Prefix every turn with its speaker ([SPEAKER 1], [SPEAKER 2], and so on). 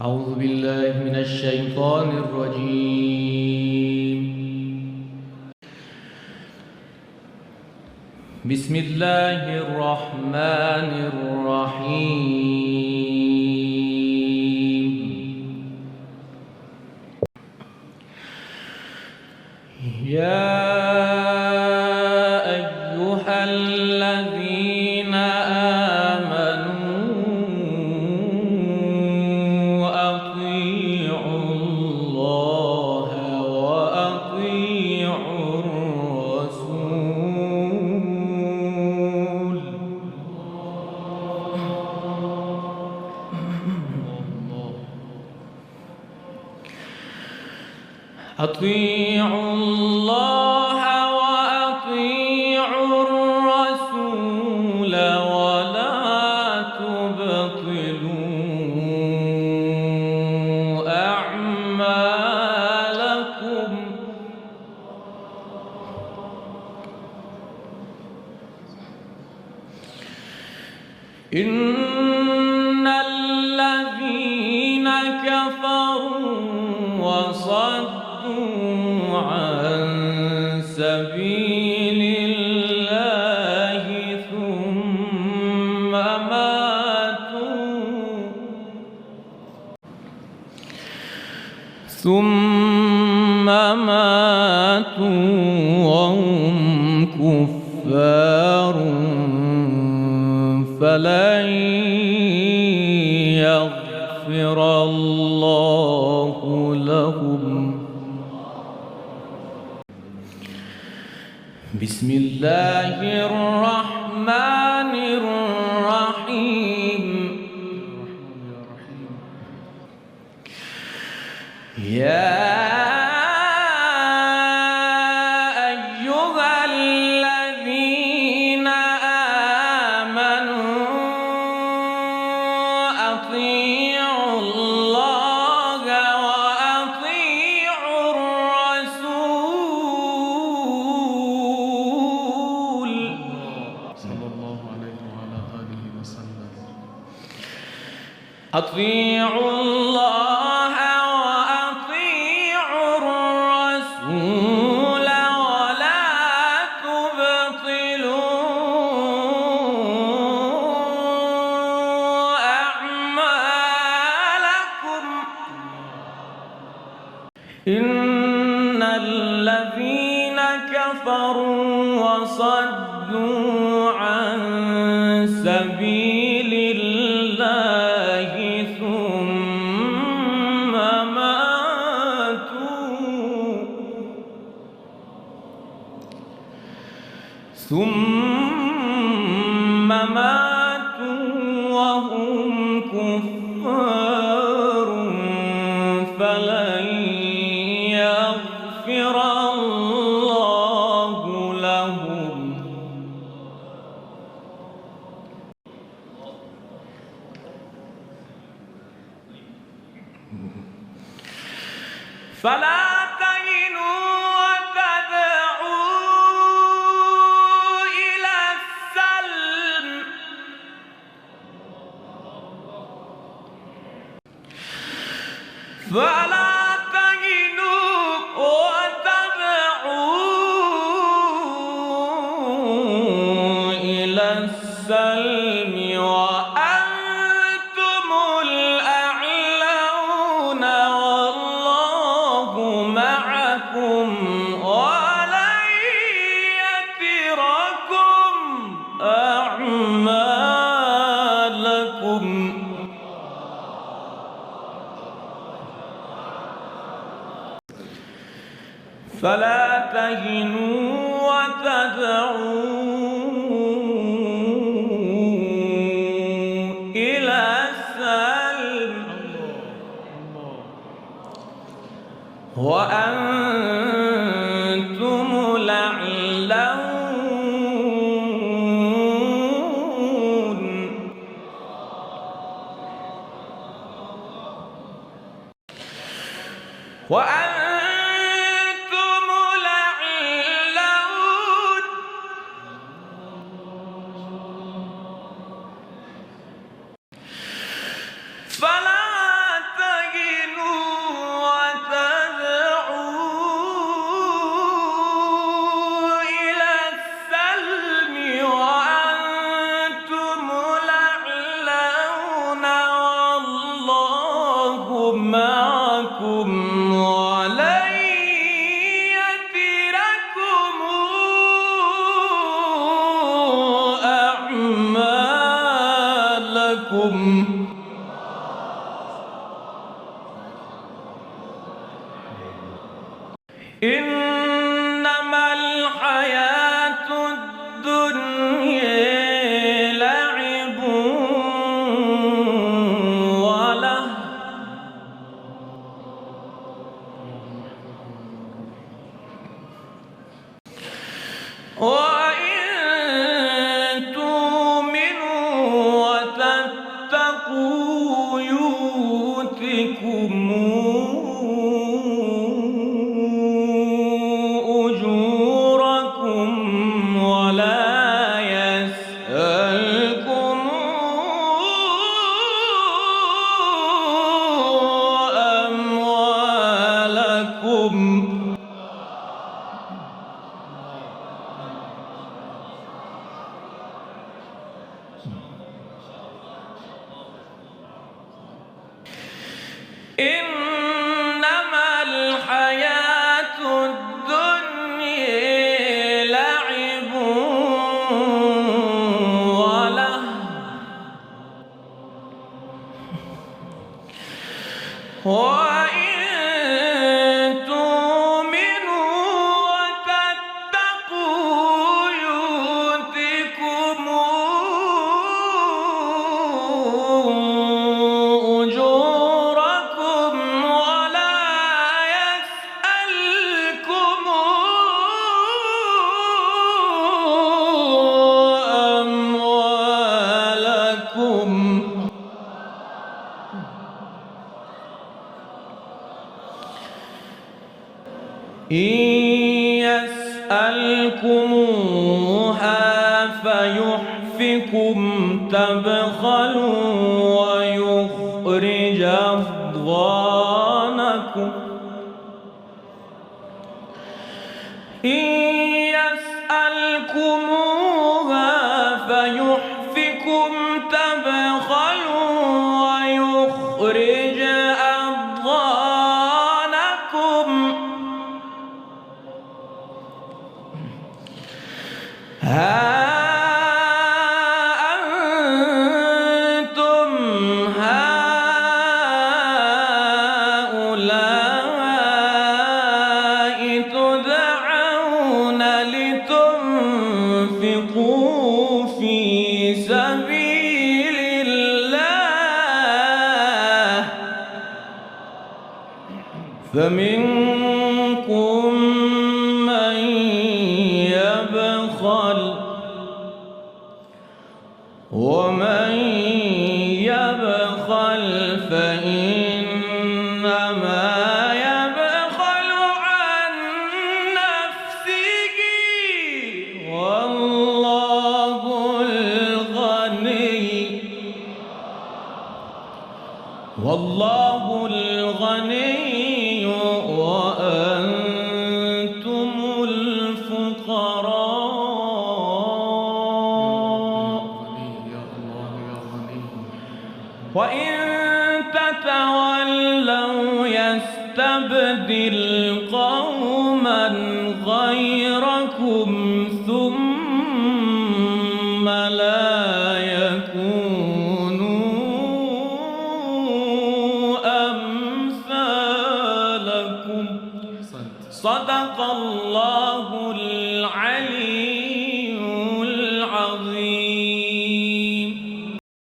[SPEAKER 1] أعوذ بالله من الشيطان الرجيم. بسم الله الرحمن الرحيم. يا أيها الذين آمنوا أطيعوا الله وأطيعوا الرسول. أطيعوا الله وأطيعوا الرسول ولا تبطلوا أعمالكم. إن الذين كفروا وصدوا عن سبيل الله ثم ماتوا وهم كفار فلن يغفر الله لهم. بسم الله الرحمن الرحيم. يا أيها الذين آمنوا أطيعوا الله وأطيعوا الرسول
[SPEAKER 2] صلى الله عليه وعلى آله وسلم.
[SPEAKER 1] أطيعوا الله وأطيعوا الرسول ولا تبطلوا أعمالكم. إن الذين كفروا وصدوا عن سبيل الله ثم ماتوا وهم كفار فلن يغفر الله لهم. فلا تهنوا وتدعوا إلى السلم. فلا تهنوا وتدعوا إلى السلم وأنتم الأعلون والله معكم ولن يتركم أعمالكم. فلا تهنوا وتدعوا إلى السلم وأنتم الأعلون. وأنتم الأعلون. فلا معكم ولن يتركم أعمالكم إنما الحياة الدنيا لعب ولهو وإن تؤمنوا وتتقوا يؤتكم أجوركم ولا يسألكم أموالكم إنما الحياة الدنيا لعب ولهو وإن تؤمنوا وتتقوا يؤتكم أجوركم ولا يسألكم أموالكم إن يسألكموها فيحفكم تبخلوا ويخرج أضغانكم إن يسألكموها فيحفكم تبخلوا ويخرج أضغانكم ها أنتم هؤلاء تدعون لتنفقوا في سبيل الله فمنكم من يبخل ومن يبخل فإنما يبخل عن نفسه والله الغني وأنتم الفقراء وإن تتولوا يستبدل قوما غيركم ثم لا يكونوا أمثالكم صدق الله العلي